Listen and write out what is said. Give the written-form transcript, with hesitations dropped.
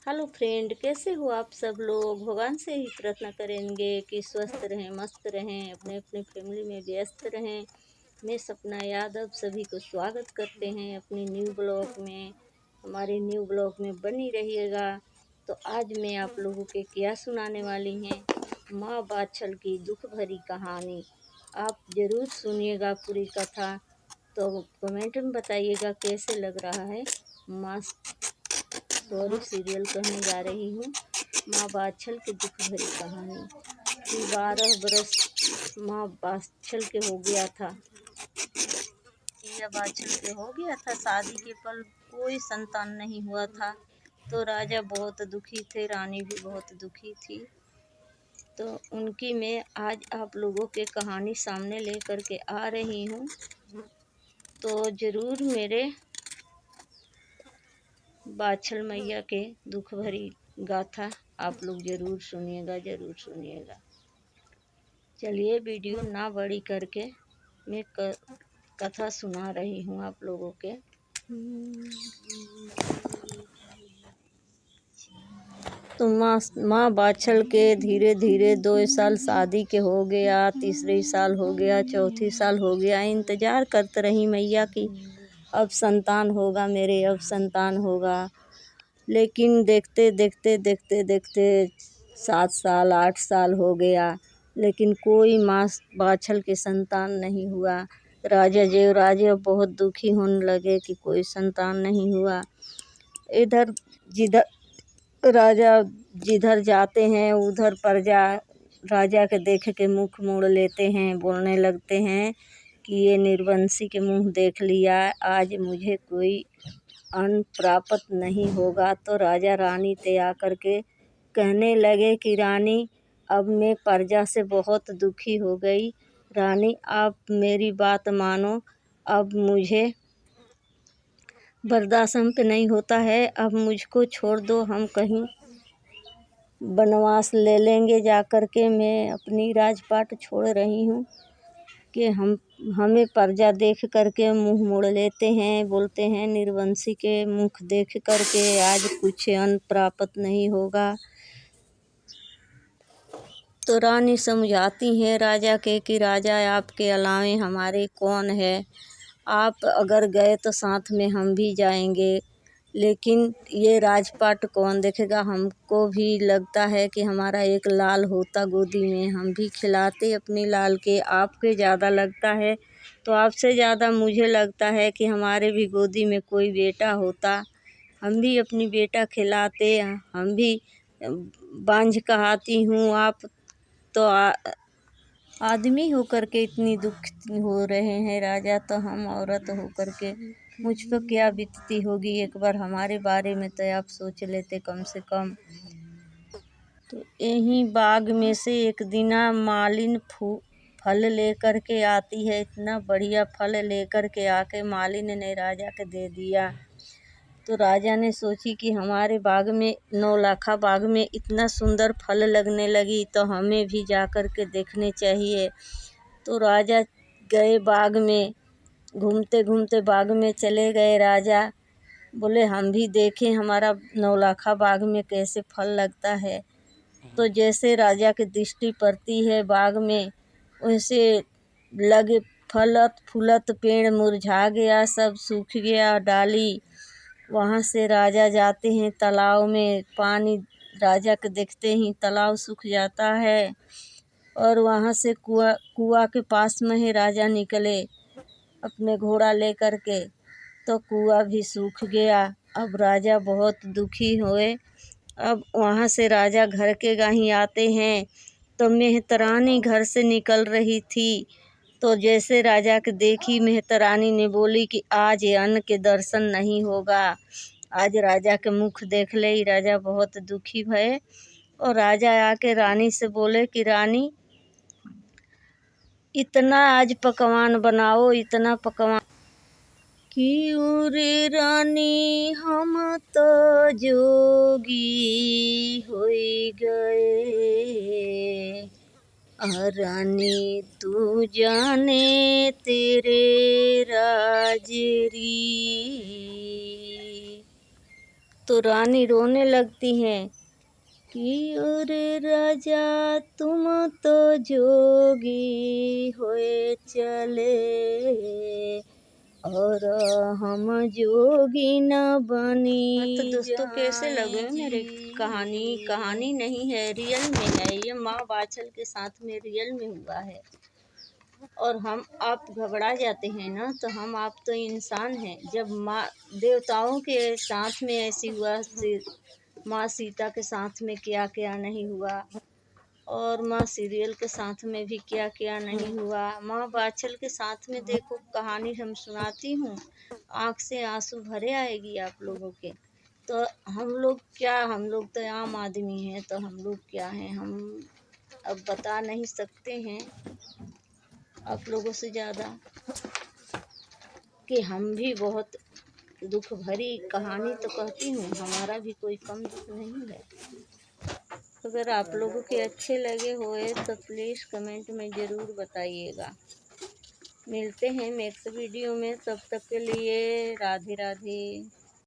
Hello friend, कैसे हो आप सब लोग। भगवान से ही प्रार्थना करेंगे कि स्वस्थ रहें, मस्त रहें, अपने अपने फैमिली में व्यस्त रहें। मैं सपना यादव सभी को स्वागत करते हैं अपनी न्यू ब्लॉग में। हमारे न्यू ब्लॉग में बनी रहिएगा। तो आज मैं आप लोगों के क्या सुनाने वाली हैं, माँ बाछल की दुख भरी कहानी। आप ज़रूर सुनिएगा पूरी कथा। तो कमेंट में बताइएगा कैसे लग रहा है। माँ सॉरी सीरियल कहने जा रही हूँ। माँ बाछल की दुख भरी कहानी कि 12 बरस माँ बाछल के हो गया था। बाछल के हो गया था शादी के पल, कोई संतान नहीं हुआ था। तो राजा बहुत दुखी थे, रानी भी बहुत दुखी थी। तो उनकी मैं आज आप लोगों के कहानी सामने लेकर के आ रही हूँ। तो ज़रूर मेरे बाछल मैया के दुख भरी गाथा आप लोग ज़रूर सुनिएगा, ज़रूर सुनिएगा। चलिए वीडियो ना बड़ी करके मैं कथा सुना रही हूँ आप लोगों के। तो माँ बाछल के धीरे धीरे 2 साल शादी के हो गया, तीसरे साल हो गया, चौथी साल हो गया। इंतज़ार करते रही मैया की अब संतान होगा मेरे, अब संतान होगा। लेकिन देखते देखते देखते देखते 7 साल 8 साल हो गया, लेकिन कोई माँ बाछल के संतान नहीं हुआ। राजा बहुत दुखी होने लगे कि कोई संतान नहीं हुआ। इधर जिधर राजा जिधर जाते हैं उधर प्रजा राजा के देख के मुख मोड़ लेते हैं, बोलने लगते हैं कि ये निर्वंशी के मुँह देख लिया, आज मुझे कोई अन्न प्राप्त नहीं होगा। तो राजा रानी से आकर के कहने लगे कि रानी, अब मैं प्रजा से बहुत दुखी हो गई। रानी आप मेरी बात मानो, अब मुझे बर्दाश्त पे नहीं होता है, अब मुझको छोड़ दो, हम कहीं वनवास ले लेंगे जा कर के। मैं अपनी राजपाट छोड़ रही हूँ कि हमें प्रजा देख करके मुंह मोड़ लेते हैं, बोलते हैं निर्वंशी के मुख देख करके आज कुछ अन्न प्राप्त नहीं होगा। तो रानी समझाती हैं राजा के कि राजा आपके अलावे हमारे कौन है, आप अगर गए तो साथ में हम भी जाएंगे, लेकिन ये राजपाट कौन देखेगा। हमको भी लगता है कि हमारा एक लाल होता गोदी में, हम भी खिलाते अपनी लाल के। आपके ज़्यादा लगता है तो आपसे ज़्यादा मुझे लगता है कि हमारे भी गोदी में कोई बेटा होता, हम भी अपनी बेटा खिलाते। हम भी बांझ कहाती हूँ, आप तो आदमी होकर के इतनी दुख हो रहे हैं राजा, तो हम औरत होकर के मुझ पर क्या बीतती होगी। एक बार हमारे बारे में तो आप सोच लेते कम से कम। तो यहीं बाग में से एक दिना मालिन फल लेकर के आती है। इतना बढ़िया फल लेकर के आके मालिन ने राजा के दे दिया। तो राजा ने सोची कि हमारे बाग में, नौलखा बाग में इतना सुंदर फल लगने लगी तो हमें भी जा कर के देखने चाहिए। तो राजा गए बाग में, घूमते घूमते बाग में चले गए। राजा बोले हम भी देखें हमारा नौलखा बाग में कैसे फल लगता है। तो जैसे राजा की दृष्टि पड़ती है बाग में, वैसे लगे फलत फूलत पेड़ मुरझा गया, सब सूख गया डाली। वहाँ से राजा जाते हैं तालाब में, पानी राजा के देखते ही तालाब सूख जाता है। और वहाँ से कुआं के पास में ही राजा निकले अपने घोड़ा लेकर के, तो कुआं भी सूख गया। अब राजा बहुत दुखी हुए। अब वहाँ से राजा घर के गाही आते हैं तो मेहतरानी घर से निकल रही थी। तो जैसे राजा के देखी, मेहतरानी ने बोली कि आज अन्न के दर्शन नहीं होगा, आज राजा के मुख देख ले। राजा बहुत दुखी भये और राजा आके रानी से बोले कि रानी इतना आज पकवान बनाओ, इतना पकवान कि रे रानी हम तो जोगी होई गए। रानी तू जाने तेरे राजरी। तो रानी रोने लगती हैं कि अरे राजा तुम तो जोगी होए चले और हम जोगी न बनी। तो दोस्तों कैसे लगे मेरे कहानी नहीं है, रियल में है, ये माँ बाछल के साथ में रियल में हुआ है। और हम आप घबरा जाते हैं ना, तो हम आप तो इंसान हैं। जब माँ देवताओं के साथ में ऐसी हुआ, माँ सीता के साथ में क्या क्या नहीं हुआ, और माँ सीरियल के साथ में भी क्या क्या नहीं हुआ। माँ बाछल के साथ में देखो कहानी हम सुनाती हूँ, आँख से आंसू भरे आएगी आप लोगों के। तो हम लोग क्या, हम लोग तो आम आदमी हैं, तो हम लोग क्या हैं, हम अब बता नहीं सकते हैं आप लोगों से ज़्यादा कि हम भी बहुत दुख भरी कहानी तो कहती हूँ, हमारा भी कोई कम दुख नहीं है। अगर आप लोगों के अच्छे लगे होए तो प्लीज़ कमेंट में ज़रूर बताइएगा। मिलते हैं नेक्स्ट वीडियो में, तब तक के लिए राधे राधे।